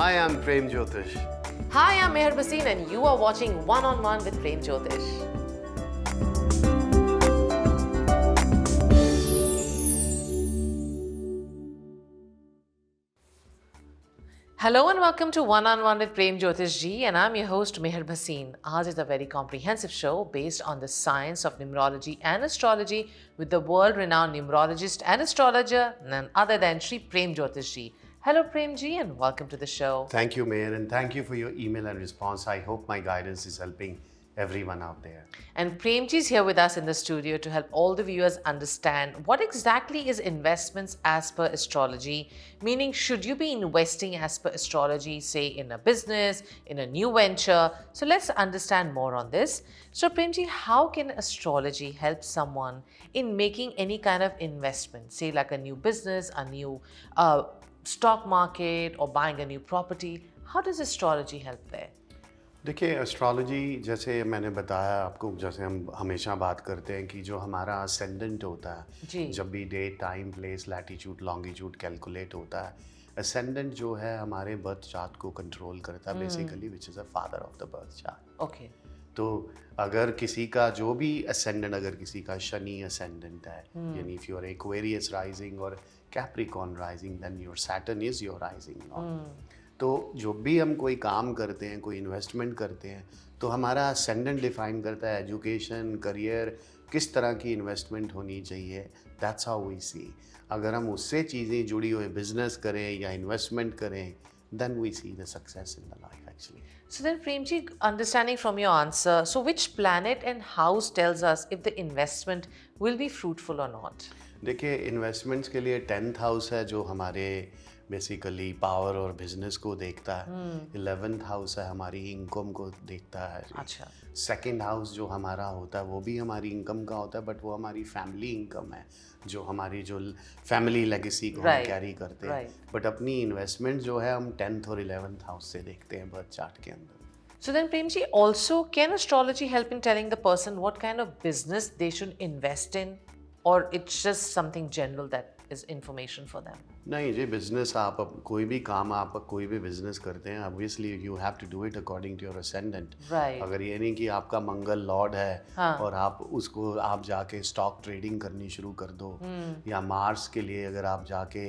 Hi, I'm Prem Jyotish. Hi, I'm Meher Bhasin and you are watching One on One with Prem Jyotish. Hello and welcome to One on One with Prem Jyotish Ji, and I'm your host Meher Bhasin. Ours is a very comprehensive show based on the science of numerology and astrology with the world-renowned numerologist and astrologer none other than Shri Prem Jyotish Ji. Hello Prem Ji and welcome to the show. Thank you, Mayor, and thank you for your email and response. I hope my guidance is helping everyone out there. And Prem Ji is here with us in the studio to help all the viewers understand what exactly is investments as per astrology. Meaning, should you be investing as per astrology, say in a business, in a new venture? So let's understand more on this. So Prem Ji, how can astrology help someone in making any kind of investment, say like a new business, a new stock market, or buying a new property? How does astrology help there? देखिए astrology जैसे मैंने बताया आपको, जैसे हम हमेशा बात करते हैं कि जो हमारा असेंडेंट होता है, जब भी date time place latitude longitude calculate होता है, असेंडेंट जो है हमारे बर्थ चार्ट को कंट्रोल करता है basically, which is a father of the birth chart. Okay. तो अगर किसी का जो भी असेंडेंट, अगर किसी का शनि असेंडेंट है, यानी if you are Aquarius rising और Capricorn rising, then your Saturn is your rising. तो जो भी हम कोई काम करते हैं, कोई इन्वेस्टमेंट करते हैं, तो हमारा असेंडेंट डिफाइन करता है एजुकेशन, करियर, किस तरह की इन्वेस्टमेंट होनी चाहिए. दैट्स हाउ वी सी. अगर हम उससे चीज़ें जुड़ी हुई बिजनेस करें या इन्वेस्टमेंट करें, then we see the success in the life actually. So then Premji, understanding from your answer, so which planet and house tells us if the investment will be fruitful or not? देखिए investments के लिए 10th house है जो हमारे basically power और business को देखता है. 11th हाउस है हमारी इनकम को देखता है. अच्छा. सेकंड हाउस जो हमारा होता है वो भी हमारी इनकम का होता है, बट वो हमारी फैमिली इनकम है, जो हमारी जो फैमिली लेगेसी को हम कैरी करते हैं. बट अपनी इन्वेस्टमेंट जो है हम 10th और 11th हाउस से देखते हैं बर्थ चार्ट के अंदर. So then Premji, also can astrology help in telling the person what kind of business they should invest in, or it's just something general that is information for them? नहीं जी, business आप कोई भी काम, आप कोई भी बिजनेस करते हैं, obviously you have to do it according to your ascendant. अगर ये नहीं कि आपका मंगल लॉर्ड है और आप उसको आप जाके स्टॉक ट्रेडिंग करनी शुरू कर दो, या मार्स के लिए अगर आप जाके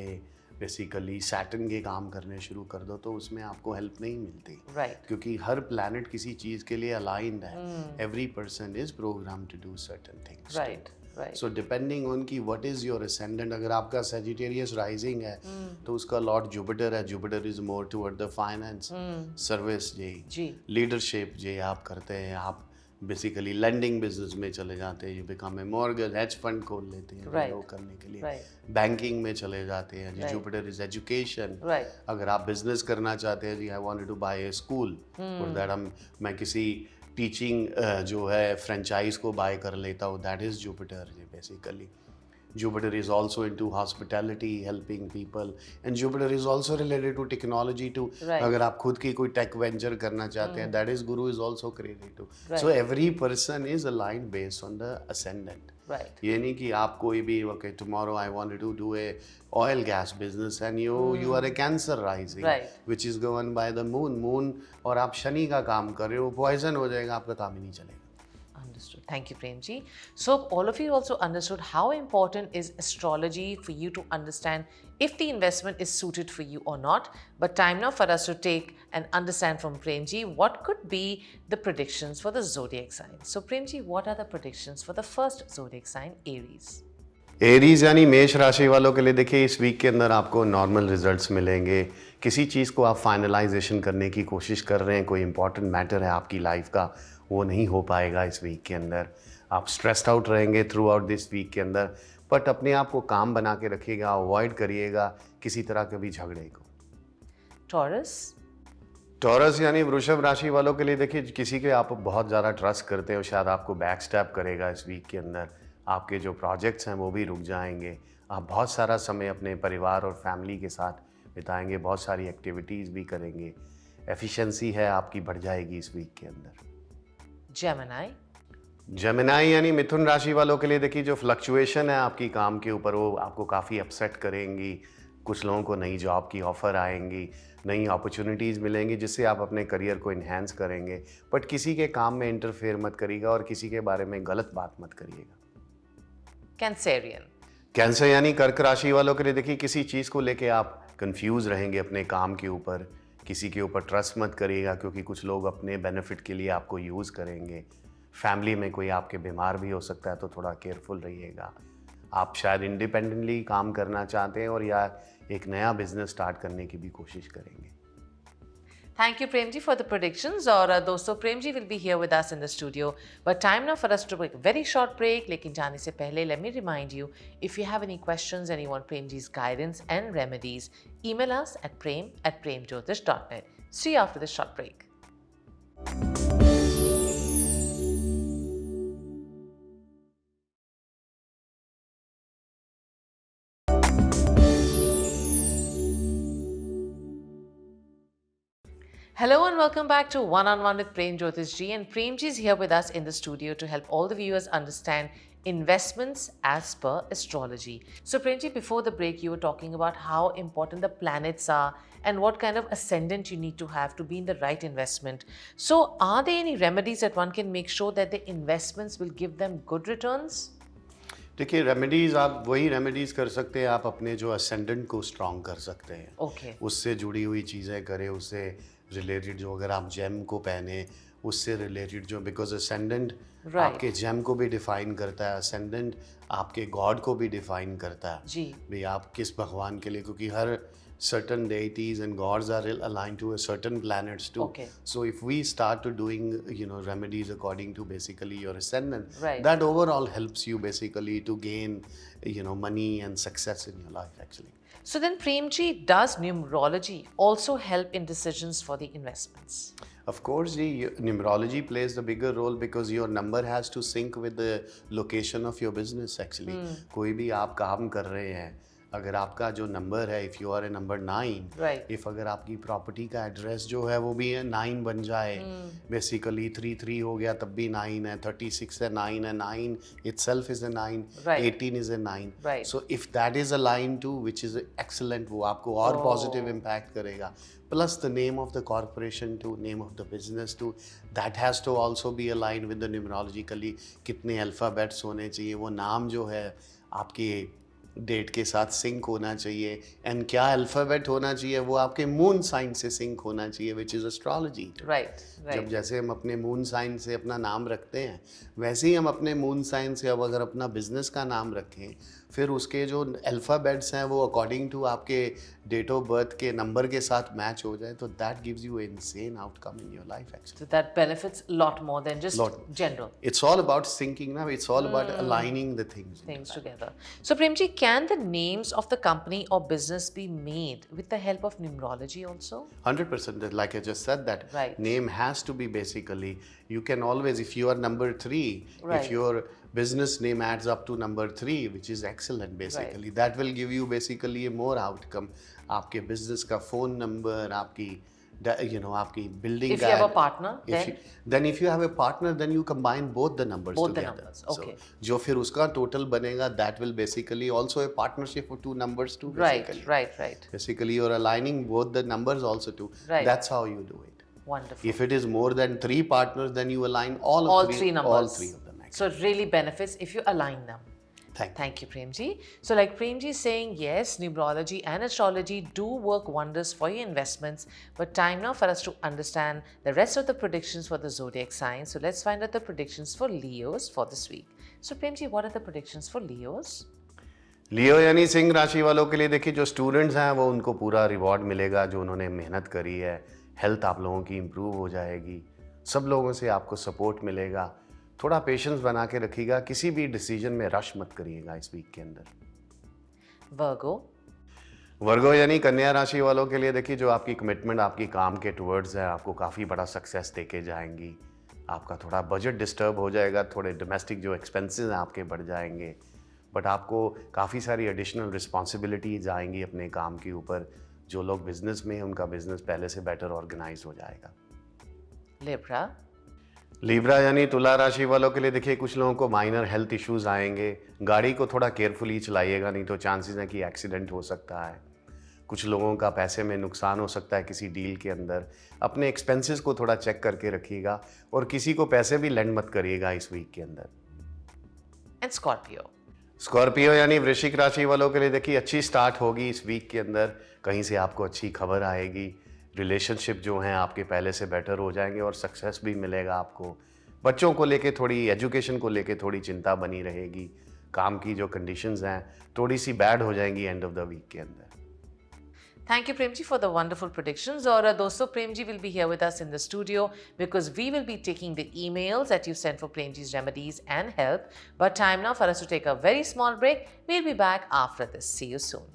बेसिकली सैटर्न के काम करने शुरू कर दो, तो उसमें आपको हेल्प नहीं मिलती. क्योंकि हर प्लैनेट किसी चीज़ के लिए अलाइंड है. Every person is program to do certain things. So depending on कि what is your ascendant, अगर आपका Sagittarius rising है तो उसका लॉर्ड जुपिटर है. Jupiter is more toward the finance, service जी, लीडरशिप जी आप करते हैं. आप बेसिकली लेंडिंग बिजनेस में चले जाते हैं, you become a mortgage, hedge fund खोल लेते हैं वो करने के लिए. बैंकिंग में चले जाते हैं जी. Jupiter is education. अगर आप बिजनेस करना चाहते हैं जी, I wanted to buy a school, for that मैं किसी टीचिंग जो है फ्रेंचाइज को बाय कर लेता हूँ, that is Jupiter basically. Jupiter is also into hospitality, helping people, and Jupiter is also related to technology too. अगर आप खुद की कोई टेक वेंचर करना चाहते हैं, that is Guru is also created too. So every person is aligned based on the ascendant. ये नहीं कि आप कोई भी okay tomorrow I wanted to do a oil gas business and you are a Cancer rising, which is governed by the moon, और आप शनि का काम कर रहे हो, पॉइजन हो जाएगा, आपका काम ही नहीं चलेगा. Understood. Thank you, Premji. So all of you also understood how important is astrology for you to understand if the investment is suited for you or not. But time now for us to take and understand from Premji what could be the predictions for the zodiac sign. So Premji, what are the predictions for the first zodiac sign, Aries? Aries यानी मेष राशि वालों के लिए देखिए इस week के अंदर आपको नॉर्मल रिजल्ट्स मिलेंगे. किसी चीज़ को आप फाइनलाइजेशन करने की कोशिश कर रहे हैं, कोई इंपॉर्टेंट मैटर है आपकी लाइफ का, वो नहीं हो पाएगा इस वीक के अंदर. आप स्ट्रेस्ड आउट रहेंगे थ्रू आउट दिस वीक के अंदर, बट अपने आप को काम बना के रखिएगा, अवॉइड करिएगा किसी तरह के भी झगड़े को. टॉरस यानी वृषभ राशि वालों के लिए देखिए किसी के आप बहुत ज़्यादा ट्रस्ट करते हो, शायद आपको बैक स्टैप करेगा इस वीक के अंदर. आपके जो प्रोजेक्ट्स हैं वो भी रुक जाएंगे. आप बहुत सारा समय अपने परिवार और फैमिली के साथ बिताएंगे, बहुत सारी एक्टिविटीज़ भी करेंगे. एफिशिएंसी है आपकी बढ़ जाएगी इस वीक के अंदर. जेमिनाई यानी मिथुन राशि वालों के लिए देखिए जो फ्लक्चुएशन है आपकी काम के ऊपर, वो आपको काफ़ी अपसेट करेंगी. कुछ लोगों को नई जॉब की ऑफ़र आएंगी, नई अपॉर्चुनिटीज़ मिलेंगी जिससे आप अपने करियर को इन्हेंस करेंगे, बट किसी के काम में इंटरफेयर मत करिएगा और किसी के बारे में गलत बात मत करिएगा। कैंसर यानी कर्क राशि वालों के लिए देखिए, किसी चीज़ को लेके आप कंफ्यूज रहेंगे अपने काम के ऊपर, किसी के ऊपर ट्रस्ट मत करिएगा क्योंकि कुछ लोग अपने बेनिफिट के लिए आपको यूज़ करेंगे। फैमिली में कोई आपके बीमार भी हो सकता है तो थोड़ा केयरफुल रहिएगा। आप शायद इंडिपेंडेंटली काम करना चाहते हैं और या एक नया बिजनेस स्टार्ट करने की भी कोशिश करेंगे। Thank you, Premji, for the predictions. और दोस्तों, Premji will be here with us in the studio. But time now for us to take a very short break. लेकिन जाने से पहले, let me remind you, if you have any questions and you want Premji's guidance and remedies, email us at prem@premjyotish.net. See you after this short break. Hello and welcome back to One on One with Prem Jyotish Ji, and Prem Ji is here with us in the studio to help all the viewers understand investments as per astrology. So Prem Ji, before the break you were talking about how important the planets are and what kind of ascendant you need to have to be in the right investment. So are there any remedies that one can make sure that the investments will give them good returns? देखिए, remedies आप वही remedies कर सकते हैं, आप अपने जो ascendant को स्ट्रॉन्ग कर सकते हैं। Okay. उससे जुड़ी हुई चीज़ें करें, उससे रिलेटेड जो अगर आप जेम को पहने उससे रिलेटेड जो, बिकॉज असेंडेंट आपके जेम को भी डिफाइन करता है, असेंडेंट आपके गॉड को भी डिफाइन करता है जी भाई आप किस भगवान के लिए, क्योंकि हर certain deities and gods are aligned to a certain planets too. Okay. So if we start to doing remedies according to basically your ascendant, Right. that overall helps you basically to gain money and success in your life actually. So then Premji, does numerology also help in decisions for the investments? Of course, numerology plays the bigger role because your number has to sync with the location of your business actually. कोई भी आप काम कर रहे हैं, अगर आपका जो नंबर है, if you are a number 9, Right. If अगर आपकी प्रॉपर्टी का एड्रेस जो है वो भी 9 बन जाए, बेसिकली 3 हो गया तब भी 9 है, 36 है 9 है, 9 itself is a 9, Right. 18 is a 9. Right. So if that is aligned to, which is excellent, वो आपको और पॉजिटिव इम्पैक्ट करेगा. Plus the name of the corporation too, name of the business too, that has to also be aligned with the numerologically. कितने alphabets होने चाहिए, वो नाम जो है आपके डेट के साथ सिंक होना चाहिए, एंड क्या अल्फ़ाबेट होना चाहिए वो आपके मून साइन से सिंक होना चाहिए, विच इज़ एस्ट्रोलॉजी। राइट। जब जैसे हम अपने मून साइन से अपना नाम रखते हैं, वैसे ही हम अपने मून साइन से अब अगर अपना बिजनेस का नाम रखें, फिर उसके जो अल्फ़ाबेट्स हैं वो अकॉर्डिंग टू आपके डेट ऑफ बर्थ के नंबर के साथ मैच हो जाए, तो that gives you insane outcome in your life actually. So that benefits a lot more than just general. It's all about syncing now. It's all about aligning the things together. So Premji, can the names of the company or business be made with the help of numerology also? 100%. Like I just said, that Right. name has to be basically, you can always, if you are number 3, Right. if your business name adds up to number 3, which is excellent basically, that will give you basically a more outcome. आपके business का phone number, आपकी आपकी building If you have a partner, then if you have a partner, then you combine both the numbers both together. the numbers, okay. So, जो फिर उसका total बनेगा, that will basically also a partnership of 2 numbers too. Basically. Right. Basically, you're aligning both the numbers also too. Right. That's how you do it. Wonderful. If it is more than 3 partners, then you align all three numbers. All 3 of them. Actually. So it really benefits if you align them. Thank you, Premji. So like Premji is saying, yes, numerology and astrology do work wonders for your investments, but time now for us to understand the rest of the predictions for the zodiac signs. So let's find out the predictions for Leos for this week. So Premji, what are the predictions for Leos? लियो यानी सिंह राशि वालों के लिए देखिए, जो students हैं वो उनको पूरा रिवॉर्ड मिलेगा जो उन्होंने मेहनत करी है। हेल्थ आप लोगों की इम्प्रूव हो जाएगी, सब लोगों से आपको सपोर्ट मिलेगा। थोड़ा पेशेंस बना के रखिएगा, किसी भी डिसीजन में रश मत करिएगा इस वीक के अंदर। वर्गो यानी कन्या राशि वालों के लिए देखिए, जो आपकी कमिटमेंट आपकी काम के टुवर्ड्स है, आपको काफ़ी बड़ा सक्सेस देके जाएंगी। आपका थोड़ा बजट डिस्टर्ब हो जाएगा, थोड़े डोमेस्टिक जो एक्सपेंसेस हैं आपके बढ़ जाएंगे, बट आपको काफ़ी सारी एडिशनल रिस्पॉन्सिबिलिटीज आएंगी अपने काम के ऊपर। जो लोग बिजनेस में हैं उनका बिजनेस पहले से बेटर ऑर्गेनाइज हो जाएगा। लिब्रा यानी तुला राशि वालों के लिए देखिए, कुछ लोगों को माइनर हेल्थ इश्यूज आएंगे। गाड़ी को थोड़ा केयरफुली चलाइएगा, नहीं तो चांसेस हैं कि एक्सीडेंट हो सकता है। कुछ लोगों का पैसे में नुकसान हो सकता है किसी डील के अंदर। अपने एक्सपेंसेस को थोड़ा चेक करके रखिएगा और किसी को पैसे भी लेंड मत करिएगा इस वीक के अंदर। एंड स्कॉर्पियो यानी वृश्चिक राशि वालों के लिए देखिए अच्छी स्टार्ट होगी इस वीक के अंदर। कहीं से आपको अच्छी खबर आएगी, रिलेशनशिप जो हैं आपके पहले से बेटर हो जाएंगे और सक्सेस भी मिलेगा आपको। बच्चों को लेके थोड़ी, एजुकेशन को लेके थोड़ी चिंता बनी रहेगी। काम की जो कंडीशंस हैं थोड़ी सी बैड हो जाएंगी एंड ऑफ द वीक के अंदर। Thank you, Premji, for the wonderful predictions. और दोस्तों, Premji will be here with us in the studio because we will be taking the emails that you sent for Premji's remedies and help. But time now for us to take a very small break. We'll be back after this. See you soon.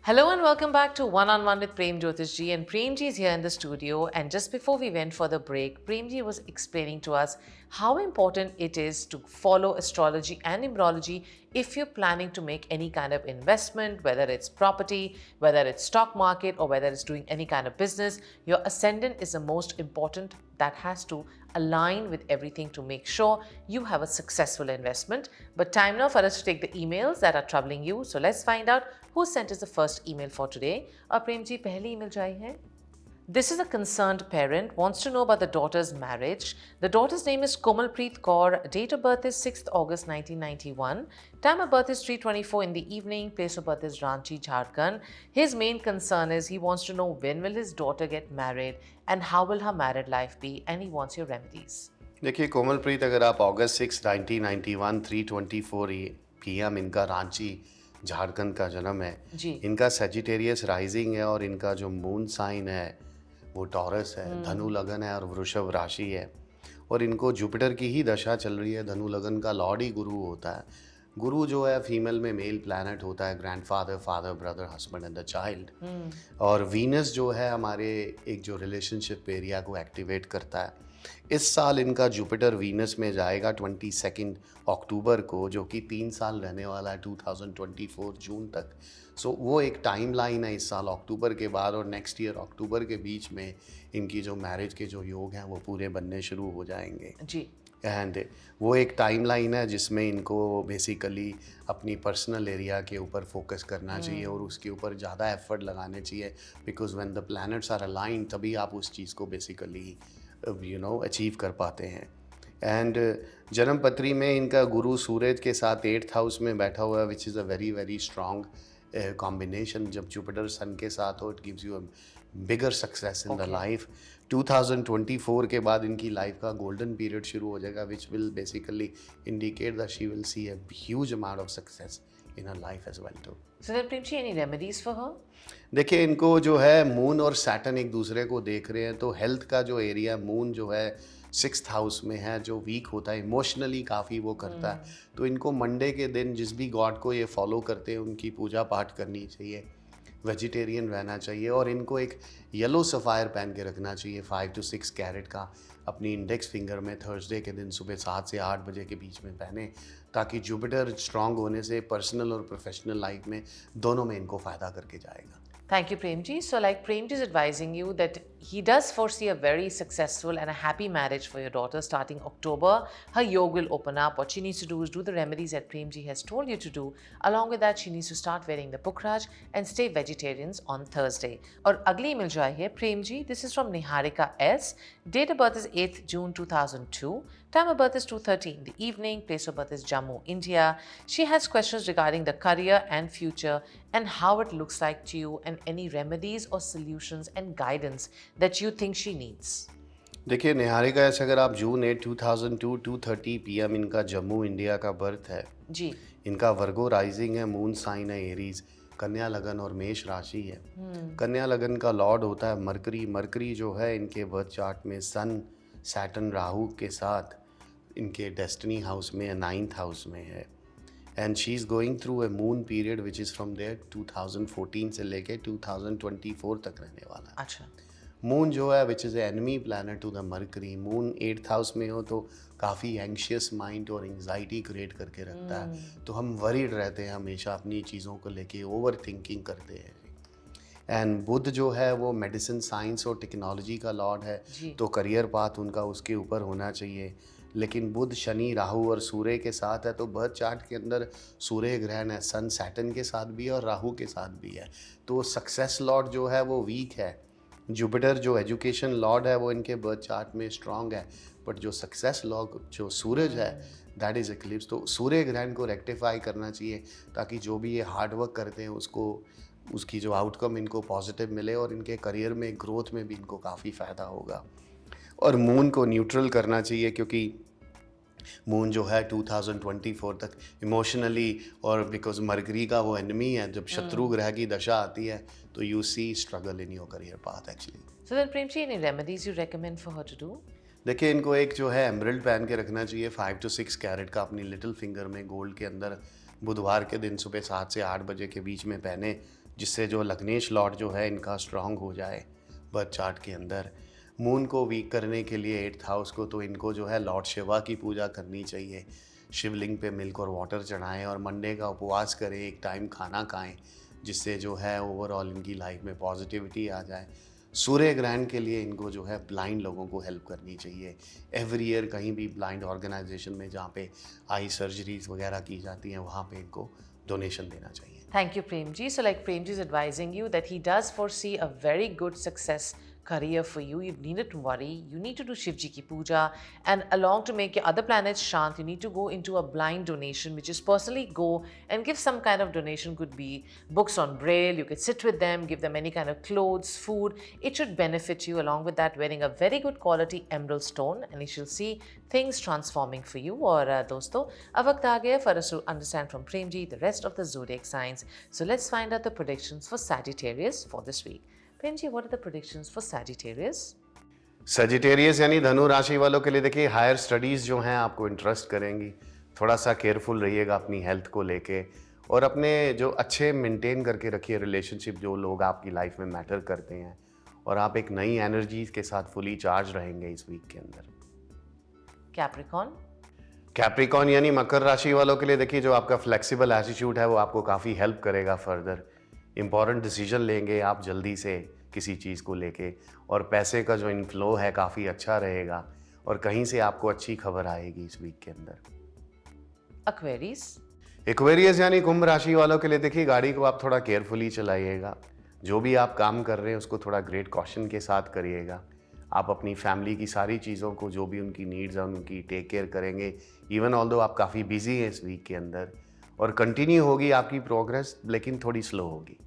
Hello and welcome back to One on One with Prem Jyotish Ji, and Prem Ji is here in the studio. And just before we went for the break, Prem Ji was explaining to us how important it is to follow astrology and numerology if you're planning to make any kind of investment, whether it's property, whether it's stock market, or whether it's doing any kind of business. Your ascendant is the most important. That has to align with everything to make sure you have a successful investment. But time now for us to take the emails that are troubling you. So let's find out who sent us the first email for today. Prem ji, pehli email jai hai. This is a concerned parent, wants to know about the daughter's marriage. The daughter's name is Komalpreet Kaur. Date of birth is 6th August 1991. Time of birth is 3:24 in the evening. Place of birth is Ranchi, Jharkhand. His main concern is he wants to know when will his daughter get married and how will her married life be, and he wants your remedies. देखिए कोमलप्रीत, अगर आप अगस्त 6 1991 3:24 PM इनका रांची झारखंड का जन्म है जी। इनका Sagittarius rising है और इनका जो मून साइन है वो टॉरस है, धनु लगन है और वृषभ राशि है और इनको जुपिटर की ही दशा चल रही है। धनु लगन का लॉर्ड ही गुरु होता है। गुरु जो है फीमेल में मेल प्लैनेट होता है, grandfather, father, brother, husband and the child. और वीनस जो है हमारे एक जो रिलेशनशिप एरिया को एक्टिवेट करता है। इस साल इनका जुपिटर वीनस में जाएगा 22 अक्टूबर को, जो कि 3 साल रहने वाला है 2024 जून तक। सो वो एक टाइम लाइन है इस साल अक्टूबर के बाद और नेक्स्ट ईयर अक्टूबर के बीच में इनकी जो मैरिज के जो योग हैं वो पूरे बनने शुरू हो जाएंगे जी। एंड वो एक टाइम लाइन है जिसमें इनको बेसिकली अपनी पर्सनल एरिया के ऊपर फोकस करना चाहिए और उसके ऊपर ज़्यादा एफर्ट लगाने चाहिए, because when the planets are align तभी आप उस चीज़ को बेसिकली अचीव कर पाते हैं। एंड जन्म पत्री में इनका गुरु सूरज के साथ 8th हाउस में बैठा हुआ है, which is a very very strong combination. जब जुपिटर सन के साथ हो, it gives you a bigger success in the life. 2024 के बाद इनकी लाइफ का गोल्डन पीरियड शुरू हो जाएगा, which will basically indicate that she will see a huge amount of success in her life as well too. So then, Prem ji, any remedies for her? देखिए इनको जो है मून और Saturn एक दूसरे को देख रहे हैं, तो हेल्थ का जो एरिया मून जो है 6th हाउस में है, जो वीक होता है इमोशनली काफ़ी वो करता है। तो इनको मंडे के दिन जिस भी गॉड को ये फॉलो करते हैं उनकी पूजा पाठ करनी चाहिए, वेजिटेरियन रहना चाहिए और इनको एक येलो सफ़ायर पहन के रखना चाहिए 5 to 6 कैरेट का अपनी इंडेक्स फिंगर में थर्सडे के दिन सुबह 7 से 8 बजे के बीच में पहने, ताकि जुपिटर स्ट्रांग होने से पर्सनल और प्रोफेशनल लाइफ में दोनों में इनको फ़ायदा करके जाएगा। Thank you, Prem ji. So like Prem ji is advising you that he does foresee a very successful and a happy marriage for your daughter starting October. Her yoga will open up. What she needs to do is do the remedies that Prem ji has told you to do. Along with that, she needs to start wearing the Pukhraj and stay vegetarians on Thursday. और अगली email जो आई है Prem ji, this is from Niharika S. Date of birth is 8th June 2002. Time of birth is 2:30 in the evening. Place of birth is Jammu, India. She has questions regarding the career and future and how it looks like to you and any remedies or solutions and guidance that you think she needs. देखिए निहारिका, ऐसे अगर आप जून 8 2002 2:30 PM इनका Jammu India का birth है जी। इनका वर्गो rising है, moon sign है एरीज, कन्या लगन और मेष राशि है। कन्या लगन का लॉर्ड होता है मरकरी। मरकरी जो है इनके बर्थ चार्ट में सन, सैटर्न, राहु के साथ इनके डेस्टिनी हाउस में 9th हाउस में है। And she is going through a moon period which is from there 2014 से लेके 2024 तक रहने वाला है। अच्छा। मून जो है which is enemy planet to the Mercury. Moon 8th house में हो तो काफ़ी एंग्शियस माइंड और एंग्जाइटी क्रिएट करके रखता है, तो हम वरीड रहते हैं हमेशा अपनी चीज़ों को लेके, ओवर थिंकिंग करते हैं। एंड बुध जो है वो मेडिसिन, साइंस और टेक्नोलॉजी का लॉर्ड है, तो करियर पाथ उनका उसके ऊपर होना चाहिए। लेकिन बुध, शनि, राहु और सूर्य के साथ है, तो बर्थ चार्ट के अंदर सूर्य ग्रहण है, सन सैटर्न के साथ भी है और राहु के साथ भी है, तो सक्सेस लॉर्ड जो है वो वीक है। जुपिटर जो एजुकेशन लॉर्ड है वो इनके बर्थ चार्ट में स्ट्रांग है, बट जो सक्सेस लॉर्ड जो सूरज है दैट इज़ एक्लिप्स। तो सूर्य ग्रहण को रेक्टिफाई करना चाहिए ताकि जो भी ये हार्ड वर्क करते हैं उसको, उसकी जो आउटकम इनको पॉजिटिव मिले और इनके करियर में, ग्रोथ में भी इनको काफ़ी फ़ायदा होगा। और मून को न्यूट्रल करना चाहिए, क्योंकि मून जो है 2024 तक इमोशनली, और बिकॉज मरकरी का वो एनिमी है, जब शत्रु ग्रह की दशा आती है तो you see struggle in your career path actually. So then Prem ji, any remedies you recommend for her to do? देखिए, इनको एक जो है एमरल्ड पहन के रखना चाहिए 5 to 6 कैरेट का अपनी लिटिल फिंगर में गोल्ड के अंदर, बुधवार के दिन सुबह 7 से 8 बजे के बीच में पहने, जिससे जो लग्नेश लॉर्ड जो है इनका स्ट्रांग हो जाए बर्थ चार्ट के अंदर। मून को वीक करने के लिए 8th हाउस को, तो इनको जो है लॉर्ड शिवा की पूजा करनी चाहिए, शिवलिंग पे मिल्क और वाटर चढ़ाएं और मंडे का उपवास करें, एक टाइम खाना खाएं, जिससे जो है ओवरऑल इनकी लाइफ में पॉजिटिविटी आ जाए। सूर्य ग्रहण के लिए इनको जो है ब्लाइंड लोगों को हेल्प करनी चाहिए। एवरी ईयर कहीं भी ब्लाइंड ऑर्गेनाइजेशन में जहाँ पे आई सर्जरीज वगैरह की जाती हैं वहाँ पे इनको डोनेशन देना चाहिए। Thank you, Premji. So, like Premji is advising you that he does foresee a very good success career for you. You needn't worry. You need to do Shivji ki puja, and along to make your other planets shant, you need to go into a blind donation, which is personally go and give some kind of donation. Could be books on Braille. You could sit with them, give them any kind of clothes, food. It should benefit you. Along with that, wearing a very good quality emerald stone, and you shall see things transforming for you. Or dosto, ab waqt aa gaya for us to understand from Premji the rest of the zodiac signs. So let's find out the predictions for Sagittarius for this week. Premji, what are the predictions for Sagittarius? Sagittarius यानी धनु राशि वालों के लिए देखिए, higher studies जो हैं आपको इंटरेस्ट करेंगी, थोड़ा सा केयरफुल रहिएगा अपनी हेल्थ को लेके, और अपने जो अच्छे मेंटेन करके रखिए रिलेशनशिप, जो लोग आपकी लाइफ में मैटर करते हैं, और आप एक नई एनर्जी के साथ फुली चार्ज रहेंगे इस वीक के अंदर। Capricorn? कैप्रिकॉन यानी मकर राशि वालों के लिए देखिए, जो आपका फ्लेक्सिबल एटीट्यूड है वो आपको काफ़ी हेल्प करेगा फर्दर। इंपॉर्टेंट डिसीजन लेंगे आप जल्दी से किसी चीज़ को लेके, और पैसे का जो इनफ्लो है काफ़ी अच्छा रहेगा, और कहीं से आपको अच्छी खबर आएगी इस वीक के अंदर। Aquarius? एक्वेरियस यानी कुंभ राशि वालों के लिए देखिए, गाड़ी को आप थोड़ा केयरफुली चलाइएगा, जो भी आप काम कर रहे हैं उसको थोड़ा ग्रेट कॉशन के साथ करिएगा। आप अपनी फैमिली की सारी चीज़ों को, जो भी उनकी नीड्स हैं उनकी टेक केयर करेंगे, इवन ऑल्दो आप काफ़ी बिजी हैं इस वीक के अंदर, और कंटिन्यू होगी आपकी प्रोग्रेस, लेकिन थोड़ी स्लो होगी।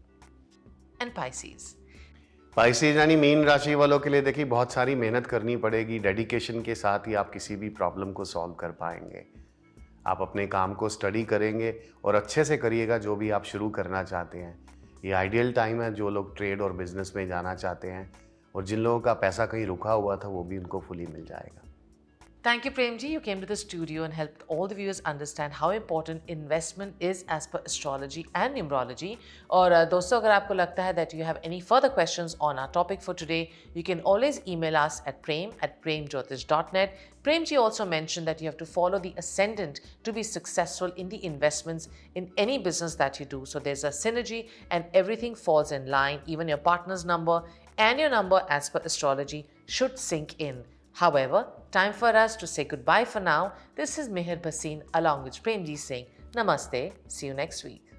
And Pisces? पाइसेज यानी मीन राशि वालों के लिए देखिए, बहुत सारी मेहनत करनी पड़ेगी, डेडिकेशन के साथ ही आप किसी भी प्रॉब्लम को सॉल्व कर पाएंगे। आप अपने काम को स्टडी करेंगे और अच्छे से करिएगा जो भी आप शुरू करना चाहते हैं। ये आइडियल टाइम है जो लोग ट्रेड और बिजनेस में जाना चाहते हैं, और जिन लोगों का पैसा कहीं रुका हुआ था वो भी उनको फुली मिल जाएगा। Thank you, Premji. You came to the studio and helped all the viewers understand how important investment is as per astrology and numerology. और दोस्तों, अगर आपको लगता है that you have any further questions on our topic for today, you can always email us at prem@premjyotish.net. Premji also mentioned that you have to follow the ascendant to be successful in the investments in any business that you do. So there's a synergy and everything falls in line. Even your partner's number and your number as per astrology should sync in. However, time for us to say goodbye for now. This is Meher Bhasin along with Premji saying Namaste. See you next week.